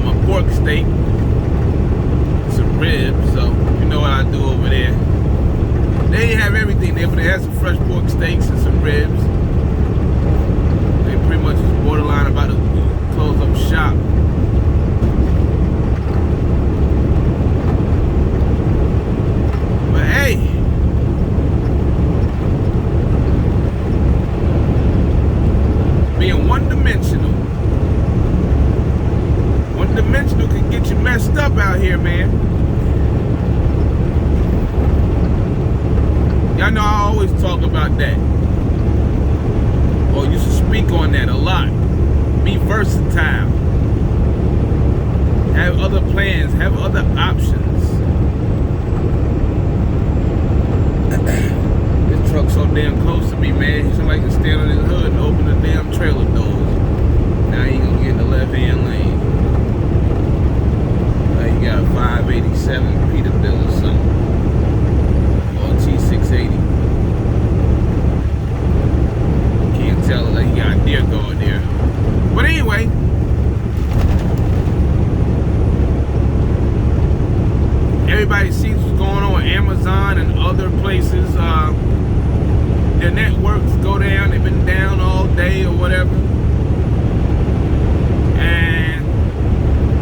a pork steak, some ribs. So you know what I do over there. They didn't have everything there, but they had some fresh pork steaks and some ribs. They pretty much was borderline about to close up shop. But hey, being one-dimensional can get you messed up out here, man. Y'all know I always talk about that, or used to speak on that a lot. Be versatile. Have other plans. Have other options. This truck's so damn close to me, man. Somebody can stand on his hood and open the damn trailer doors. Now he gonna get in the left-hand lane. Like he got a 587 Peterbilt or something. Or T680. Can't tell, like he got a deer guard there. But anyway, everybody sees what's going on with Amazon and other places. Their networks go down. They've been down all day or whatever. And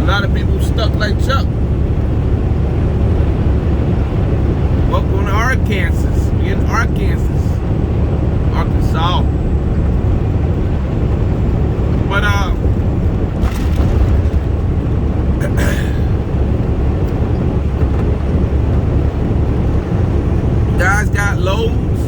a lot of people stuck like Chuck. Welcome to Arkansas. We in Arkansas. But guys got loads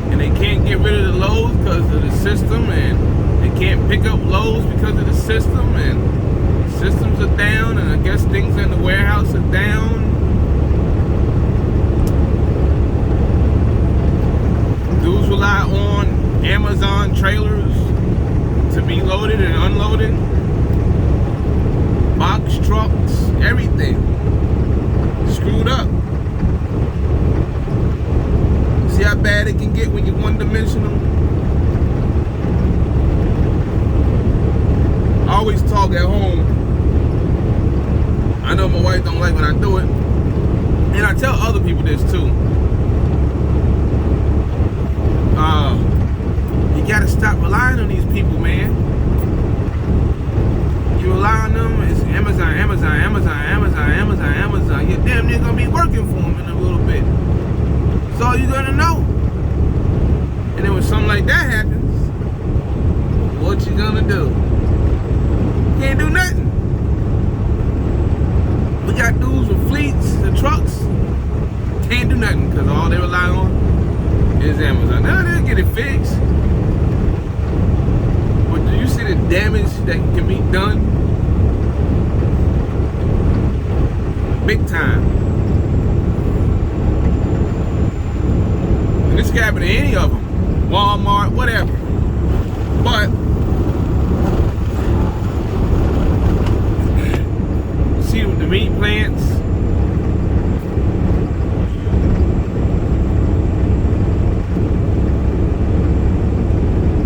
and they can't get rid of the loads because of the system, and they can't pick up loads because of the system, and systems are down, and I guess things in the warehouse are down. Dudes rely on Amazon trailers to be loaded and unloaded. Box trucks, everything screwed up. See how bad it can get when you're one-dimensional? I always talk at home. I know my wife don't like when I do it, and I tell other people this too. You gotta stop relying on these people, man. You rely on them, it's Amazon. You're damn near gonna be working for them in a little bit. That's all you're gonna know. And then when something like that happens, what you gonna do? Can't do nothing. We got dudes with fleets and trucks, can't do nothing because all they rely on is Amazon. Now they'll get it fixed. But do you see the damage that can be done? Big time. And this can happen to any of them. Walmart, whatever. But see with the meat plants,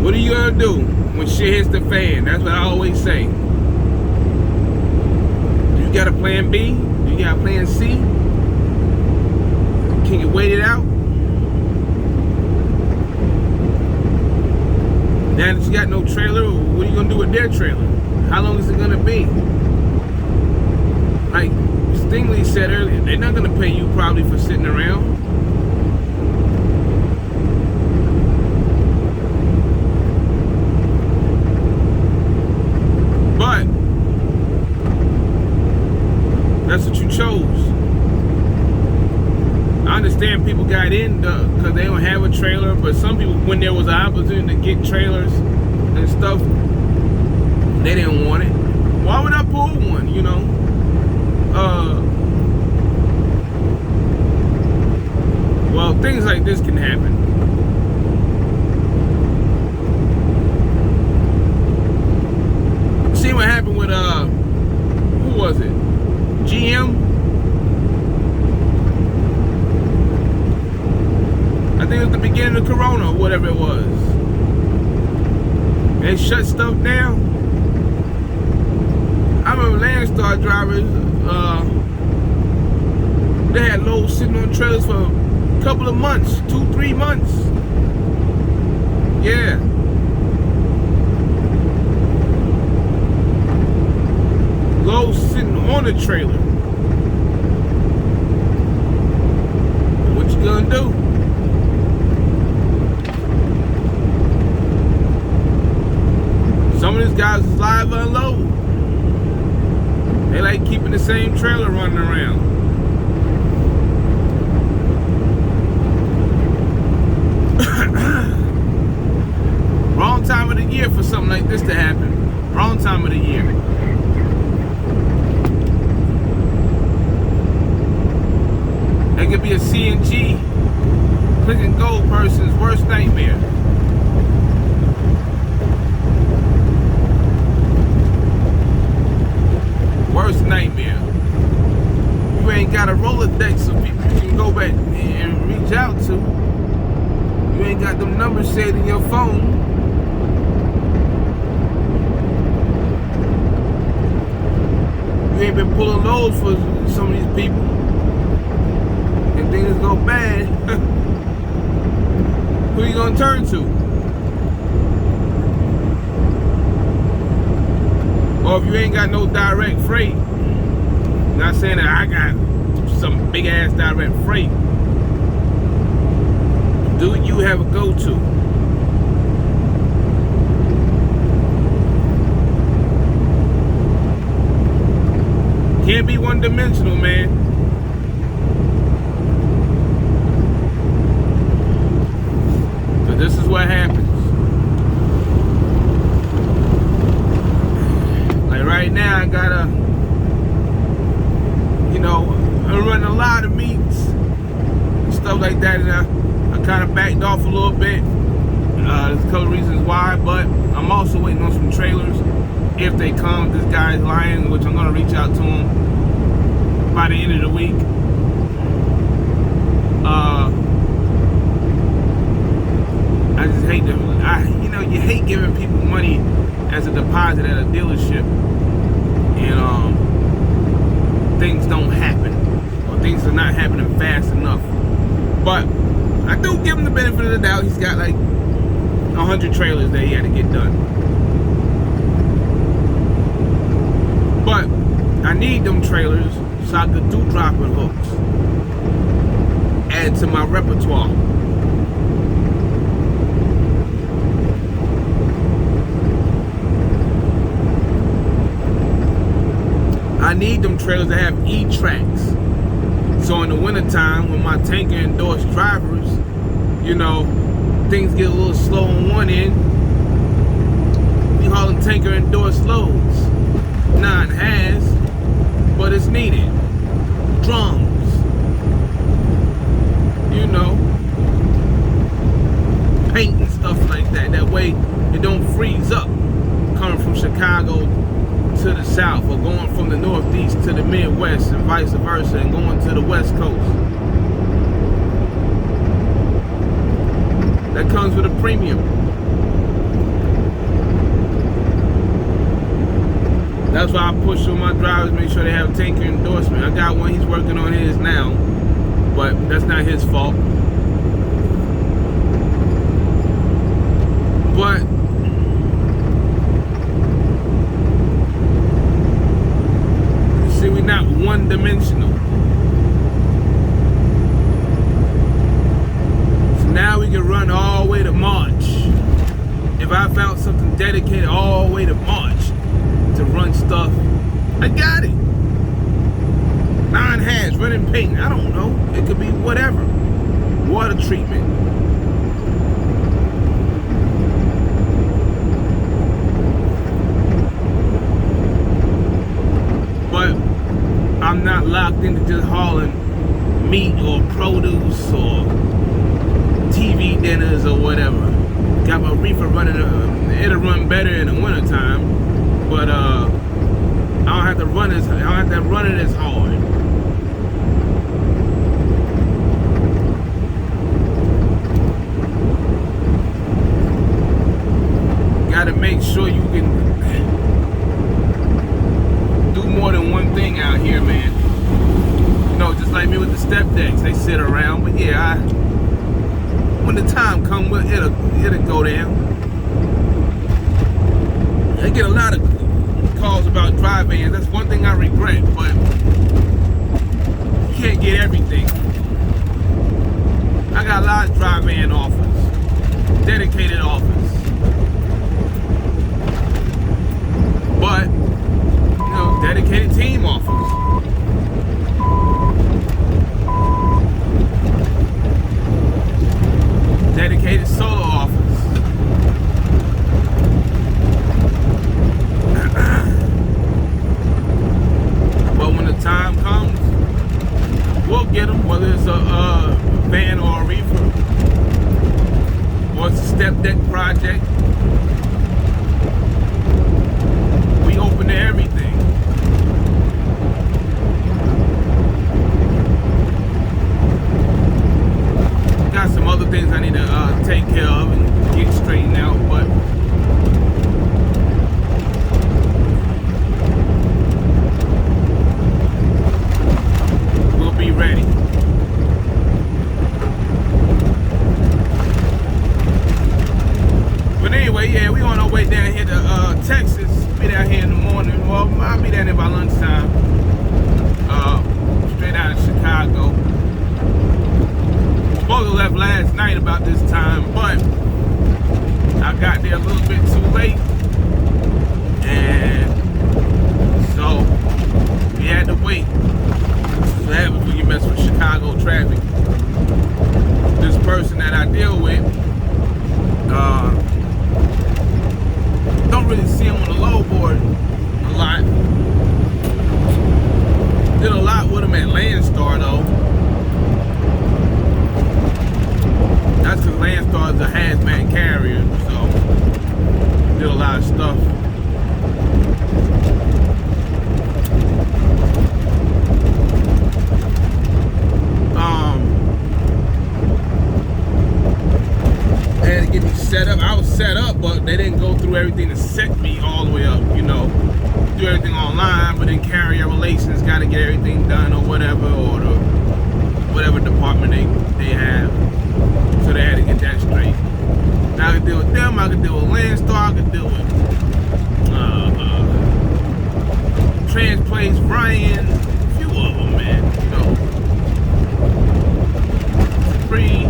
what are you gonna do when shit hits the fan? That's what I always say. You got a plan B? You got a plan C? Can you wait it out? Now that you got no trailer, what are you gonna do with their trailer? How long is it gonna be? Like Stingley said earlier, they're not gonna pay you probably for sitting around. But that's what you chose. I understand people got in because they don't have a trailer, but some people, when there was an opportunity to get trailers and stuff, they didn't want it. Why would I pull one, you know? Well, things like this can happen. See what happened with who was it? GM? I think it was the beginning of Corona or whatever it was. They shut stuff down. I remember Landstar drivers, they had loads sitting on trailers for a couple of months, 2-3 months. Yeah. Loads sitting on the trailer. What you gonna do? Some of these guys is live unload. They like keeping the same trailer running around. Wrong time of the year for something like this to happen. Wrong time of the year. It could be a CNG click and go person's worst nightmare. Worst nightmare. You ain't got a Rolodex of people you can go back and reach out to. You ain't got them numbers saved in your phone. You ain't been pulling loads for some of these people. And things go bad. Who you gonna turn to? Or if you ain't got no direct freight, not saying that I got some big ass direct freight, do you have a go-to? Can't be one-dimensional, man. But this is what happens. Right now I gotta, I'm running a lot of meets and stuff like that, and I kind of backed off a little bit. There's a couple reasons why, but I'm also waiting on some trailers. If they come, this guy's lying, which I'm gonna reach out to him by the end of the week. I just hate them. You hate giving people money as a deposit at a dealership, and things don't happen, or things are not happening fast enough. But I do give him the benefit of the doubt. He's got like 100 trailers that he had to get done. But I need them trailers so I could do dropping hooks, add to my repertoire. I need them trailers to have E-tracks. So in the wintertime, when my tanker endorsed drivers, things get a little slow on one end, we haul them tanker endorsed loads. Now it has, but it's needed. Drums. Paint and stuff like that. That way it don't freeze up coming from Chicago to the south, or going from the northeast to the midwest, and vice versa, and going to the west coast. That comes with a premium. That's why I push on my drivers, make sure they have tanker endorsement. I got one, he's working on his now, but that's not his fault. But we're not one-dimensional. So now we can run all the way to March. If I found something dedicated all the way to March to run stuff, I got it. 9 hands, running paint, I don't know. It could be whatever. Water treatment. But I'm not locked into just hauling meat or produce or TV dinners or whatever. Got my reefer running, it'll run better in the wintertime, but I don't have to run it as hard. Gotta make sure you can do more than step decks, they sit around. But yeah, when the time comes, it'll go down. I get a lot of calls about dry vans. That's one thing I regret, but you can't get everything. I got a lot of dry van offers, dedicated offers, but dedicated team offers. Dedicated solo offers. But when the time comes, we'll get them, whether it's a van or a reefer, or it's a step deck project. We open to everything. Got some other things I need to take care of and get straightened out, but we'll be ready. But anyway, yeah, we on our way down here to Texas. Be down here in the morning. Well, I'll be down there by lunchtime. Straight out of Chicago. Supposed to left last night about this time, but I got there a little bit too late, and so we had to wait. That's what happens when you mess with Chicago traffic. This person that I deal with, don't really see him on the low board a lot. Did a lot with him at Landstar though. That's because Landstar is a hazmat carrier, so did a lot of stuff. They had to get me set up. I was set up, but they didn't go through everything to set me all the way up, Do everything online, but then carrier relations got to get everything done or whatever, or whatever department they have. So they had to get that straight. Now I can deal with them, I can deal with Landstar, I can deal with Transplace, Ryan, a few of them, man, Free.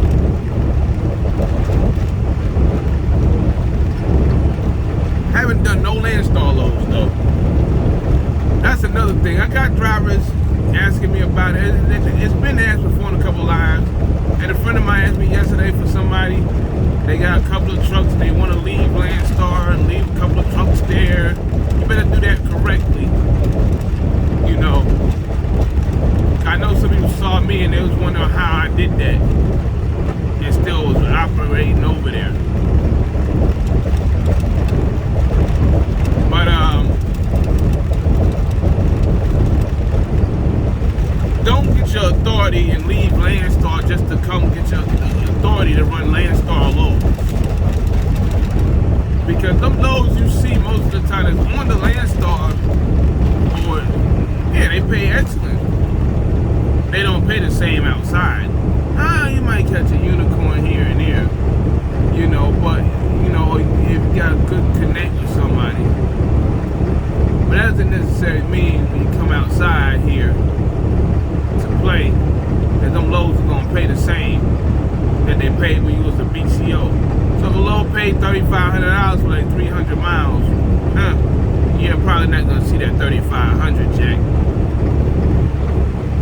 Haven't done no Landstar loads though. That's another thing. I got drivers asking me about it. It's been asked before in a couple lives. And a friend of mine asked me yesterday for somebody. They got a couple of trucks. They want to leave Landstar and leave a couple of trucks there. You better do that correctly. I know some people saw me and they was wondering how I did that. And still was operating over there. But don't get your authority and leave Landstar just to come get your authority to run Landstar loads. Because them loads you see most of the time is on the Landstar board. Yeah, they pay excellent. They don't pay the same outside. You might catch a unicorn here and there, but if you got a good connect with somebody. But that doesn't necessarily mean when you come outside here to play that them loads are gonna pay the same that they paid when you was a BCO. So if a load paid $3,500 for like 300 miles, you're probably not gonna see that 3,500 jack.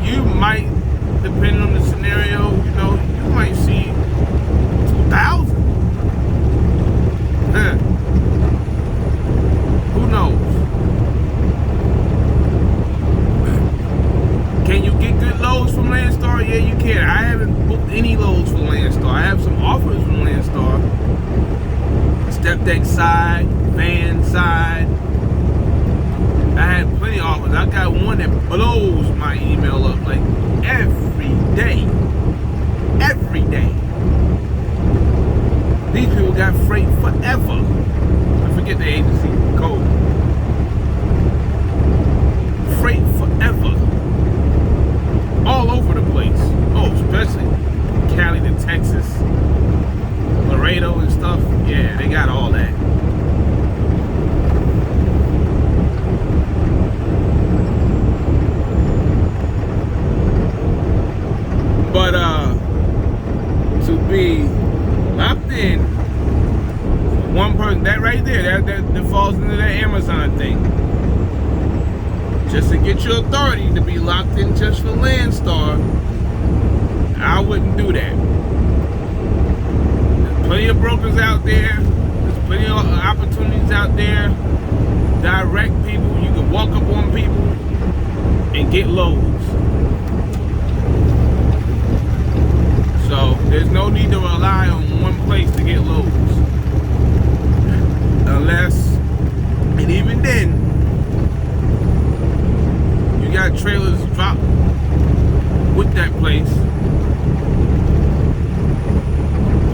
You might, depending on the scenario, you might see 2,000. Who knows? Can you get good loads from Landstar? Yeah, you can. I haven't booked any loads from Landstar. I have some offers from Landstar. Step deck side, van side. I had plenty of offers. I got one that blows my email up like every day. Every day. These people got freight forever. I forget the agency code. Freight forever. All over the place. get your authority to be locked in just for Landstar, I wouldn't do that. There's plenty of brokers out there. There's plenty of opportunities out there. Direct people. You can walk up on people and get loads. So there's no need to rely on one place to get loads. Unless, and even then, you got trailers dropped with that place,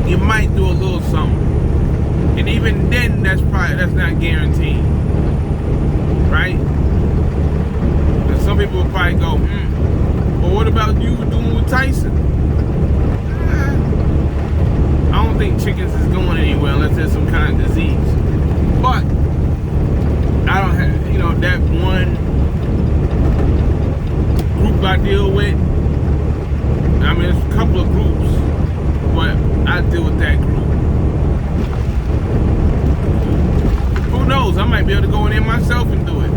you might do a little something. And even then, that's not guaranteed. Right? And some people will probably go, well, what about you doing with Tyson? I don't think chickens is going anywhere unless there's some kind of disease. But I don't have, that one group I deal with. I mean, there's a couple of groups, but I deal with that group. Who knows? I might be able to go in there myself and do it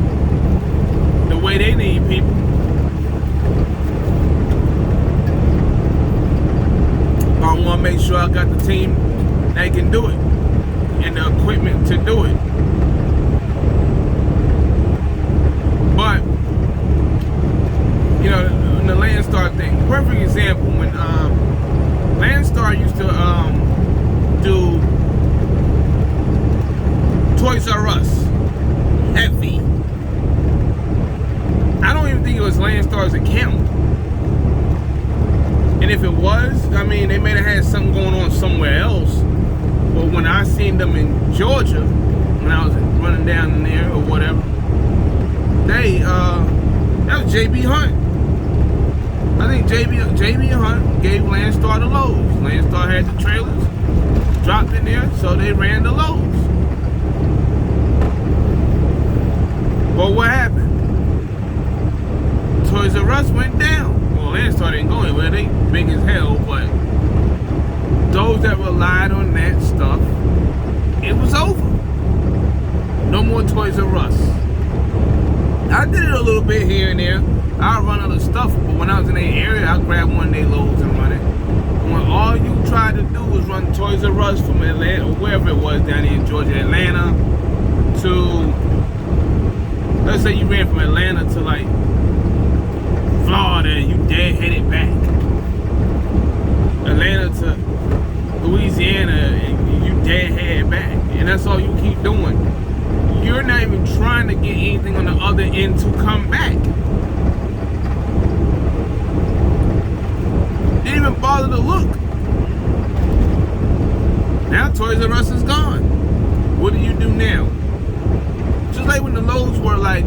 the way they need people. I want to make sure I got the team that can do it and the equipment to do it. But in the Landstar thing, perfect example, when Landstar used to do Toys R Us heavy. I don't even think it was Landstar's account. And if it was, I mean, they may have had something going on somewhere else. But when I seen them in Georgia, when I was running down in there or whatever, that was JB Hunt. I think JB Hunt gave Landstar the loads. Landstar had the trailers dropped in there, so they ran the loads. But what happened? Toys R Us went down. Well, Landstar didn't go anywhere. They big as hell, but those that relied on that stuff, it was over. No more Toys R Us. I did it a little bit here and there. I'll run other stuff, but when I was in the area, I'll grab one of their loads and run it. When all you tried to do was run Toys R Us from Atlanta, or wherever it was down here in Georgia, Atlanta to, let's say you ran from Atlanta to like Florida and you dead-headed back. Atlanta to Louisiana and you dead-headed back. And that's all you keep doing. You're not even trying to get anything on the other end to come back. Didn't even bother to look. Now Toys R Us is gone. What do you do now? Just like when the loads were like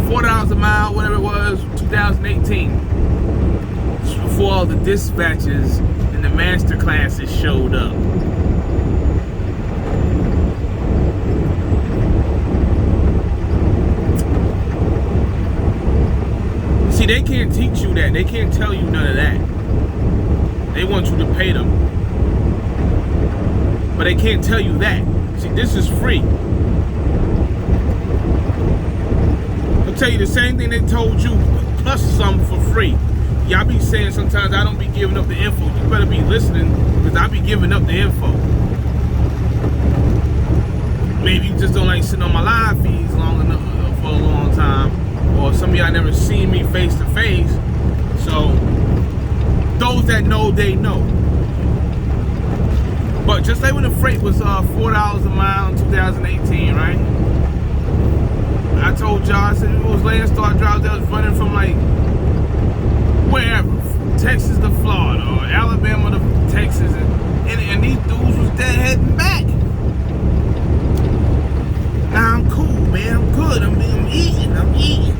$4 a mile, whatever it was, 2018. Just before all the dispatches and the master classes showed up. See, they can't teach you that. They can't tell you none of that. They want you to pay them. But they can't tell you that. See, this is free. They'll tell you the same thing they told you, plus some for free. Y'all be saying sometimes I don't be giving up the info. You better be listening, because I be giving up the info. Maybe you just don't like sitting on my live feeds long enough for a long time. Or some of y'all never seen me face to face. So those that know, they know. But just like when the freight was $4 a mile in 2018, right? I told y'all, I said it was Landstar drivers that was running from like wherever, Texas to Florida or Alabama to Texas, and these dudes was dead heading back. Now I'm cool, man. I'm good. I'm eating.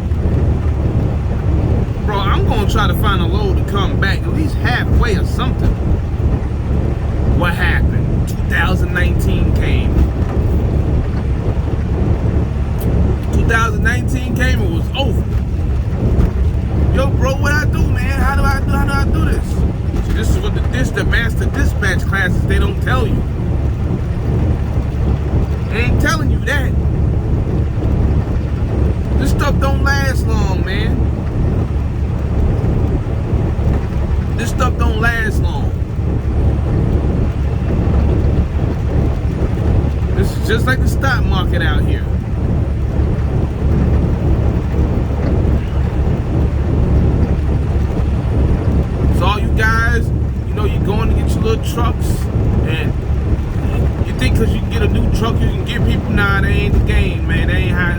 Bro, I'm gonna try to find a load to come back at least halfway or something. What happened? 2019 came. 2019 came, it was over. Yo, bro, what I do, man? How do I do this? See, this is what the master dispatch classes, they don't tell you. They ain't telling you that. This stuff don't last long, man. This stuff don't last long. This is just like the stock market out here. So all you guys, you know, you're going to get your little trucks, and you think because you can get a new truck, you can get people. Nah, that ain't the game, man. That ain't how.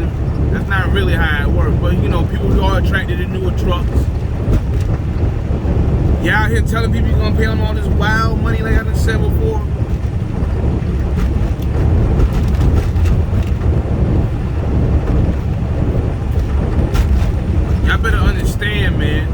That's not really how it works. But you know, people are attracted to newer trucks. You out here telling people you're gonna pay them all this wild money like I done said before. Y'all better understand, man.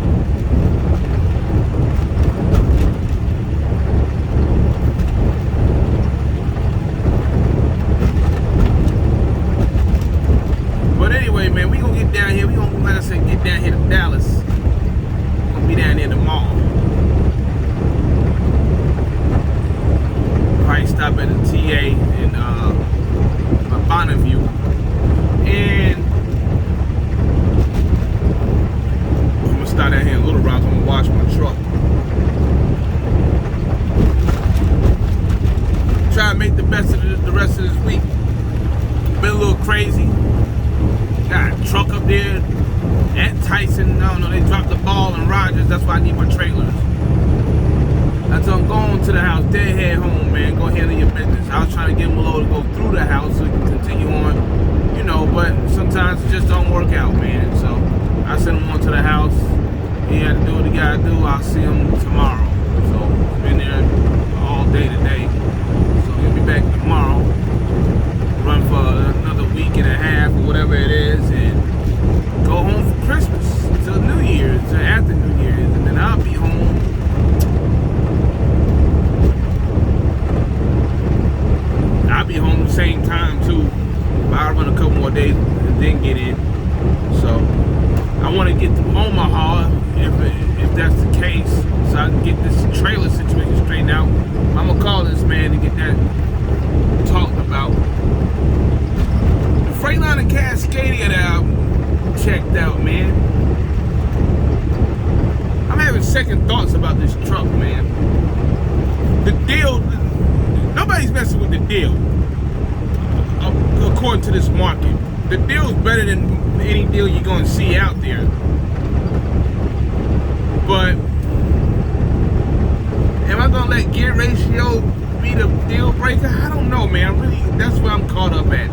But anyway, man, we gonna get down here. We gonna, like I said, get down here to Dallas. We're gonna be down there tomorrow. Probably stop at the TA in Bonneview. And I'm gonna start out here in Little Rock. I'm gonna wash my truck. Try to make the best of the rest of this week. Been a little crazy. Got a truck up there at Tyson. I don't know, they dropped the ball in Rogers. That's why I need my trailers. That's I'm going to the house. Deadhead home, man. Go handle your business. I was trying to get him a load to go through the house so we can continue on, you know, but sometimes it just don't work out, man. So I sent him on to the house. He had to do what he gotta do. I'll see him tomorrow. So he's been there all day today. So he'll be back tomorrow. Run for another week and a half or whatever it is, and go home for Christmas till New Year's, till after New Year's, and then I'll be home. I'll be home the same time too. But I'll run a couple more days and then get in. So I want to get to Omaha if that's the case, so I can get this trailer situation straightened out. I'm gonna call this man to get that talked about. Freightliner Cascadia that I checked out, man. I'm having second thoughts about this truck, man. The deal, nobody's messing with the deal. According to this market, the deal's better than any deal you're gonna see out there. But am I gonna let gear ratio be the deal breaker? I don't know, man. Really, that's where I'm caught up at.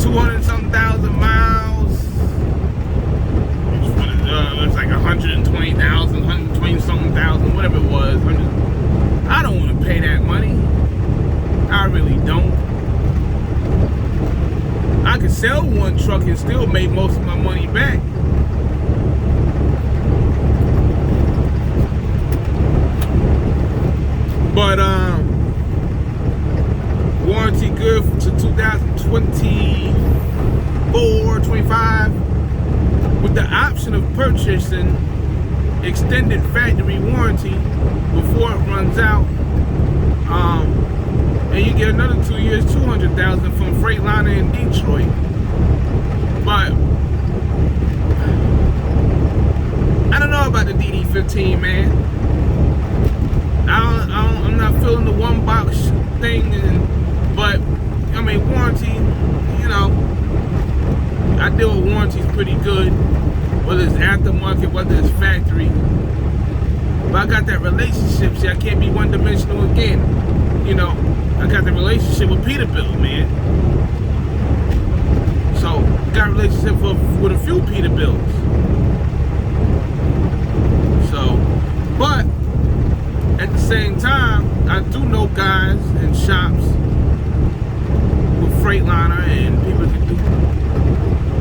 200-something thousand miles. It's like 120,000, 120-something thousand, whatever it was. I don't want to pay that money. I really don't. I could sell one truck and still make most of my money back. But warranty good to 2024, 25, with the option of purchasing extended factory warranty before it runs out. And you get another 2 years, 200,000 from Freightliner in Detroit. But I don't know about the DD15, man. I'm not feeling the one box thing, but I mean warranty. You know, I deal with warranties pretty good, whether it's aftermarket, whether it's factory. But I got that relationship. See, I can't be one-dimensional again. You know, I got the relationship with Peterbilt, man. So, got a relationship with a few Peterbilts. So, but at the same time, I do know guys in shops with Freightliner and people that do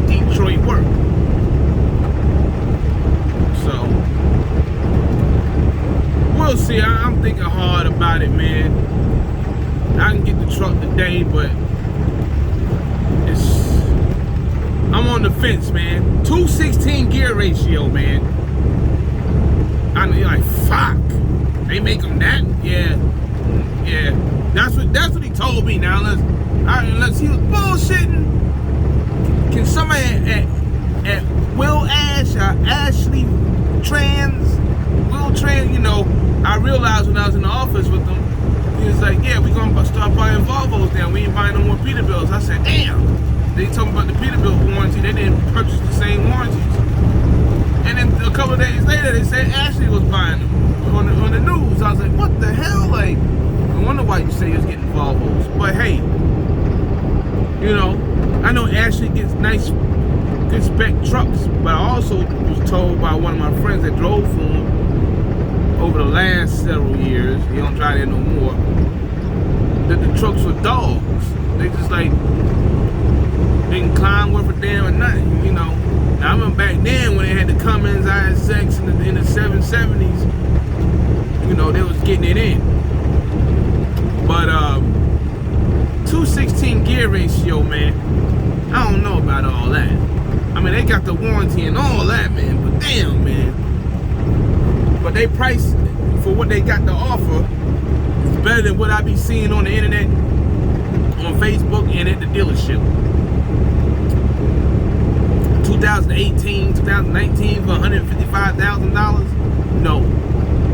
Detroit work. So, we'll see. I'm thinking hard about it, man. I can get the truck today, but I'm on the fence, man. 216 gear ratio, man. I'm like, fuck. They make them that? Yeah. That's what he told me. Now unless he was bullshitting, Can somebody at Will Ash or Ashley Will Trans, I realized when I was in the office with them, he was like, yeah, we're going to start buying Volvos now. We ain't buying no more Peterbilts. I said, damn. They talking about the Peterbilt warranty. They didn't purchase the same warranties. And then a couple of days later, they said Ashley was buying them on the news. I was like, what the hell? Like, I wonder why you say you're getting Volvos. But hey, I know Ashley gets nice, good spec trucks, but I also was told by one of my friends that drove for him over the last several years, he don't drive there no more, that the trucks were dogs. They just like, they can climb worth a damn or nothing, Now I remember back then when they had the Cummins ISX in the 770s, they was getting it in. But 216 gear ratio, man, I don't know about all that. I mean, they got the warranty and all that, man, but damn, man. But they price for what they got to offer is better than what I be seeing on the internet, on Facebook, and at the dealership. 2018, 2019 for $155,000? No.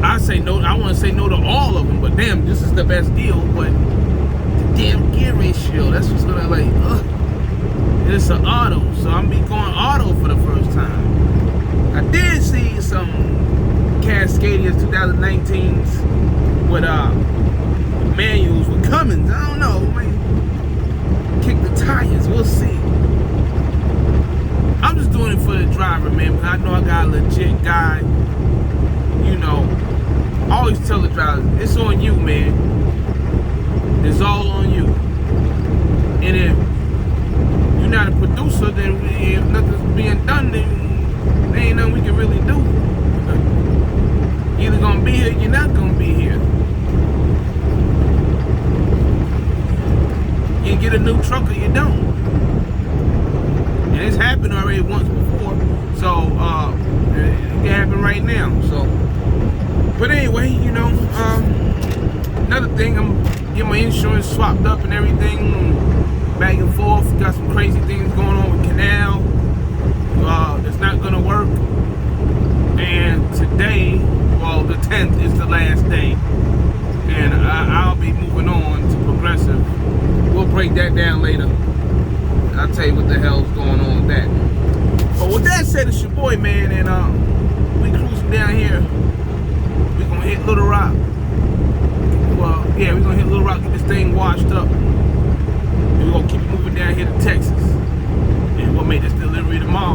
I say no. I want to say no to all of them, but damn, this is the best deal. But the damn gear ratio, that's what's gonna like, and it's an auto, so I'm be going auto for the first time. I did see some Cascadias 2019s with manuals with Cummins. I don't know, man. Kick the tires, we'll see. I'm just doing it for the driver, man, because I know I got a legit guy. I always tell the driver, it's on you, man. It's all on you. And if you're not a producer, then if nothing's being done, then there ain't nothing we can really do. You're either gonna be here, you're not gonna be here. You get a new truck or you don't. And it's happened already once before, so it can happen right now. So, but anyway, another thing, I'm getting my insurance swapped up and everything, back and forth. Got some crazy things going on with Canal. It's not gonna work. And today, well, the 10th is the last day, and I'll be moving on to Progressive. We'll break that down later. I'll tell you what the hell's going on with that. But with that said, it's your boy, man, and we cruising down here. We're gonna hit Little Rock. Well, yeah, we're gonna hit Little Rock, get this thing washed up. And we're gonna keep moving down here to Texas. And we'll make this delivery tomorrow.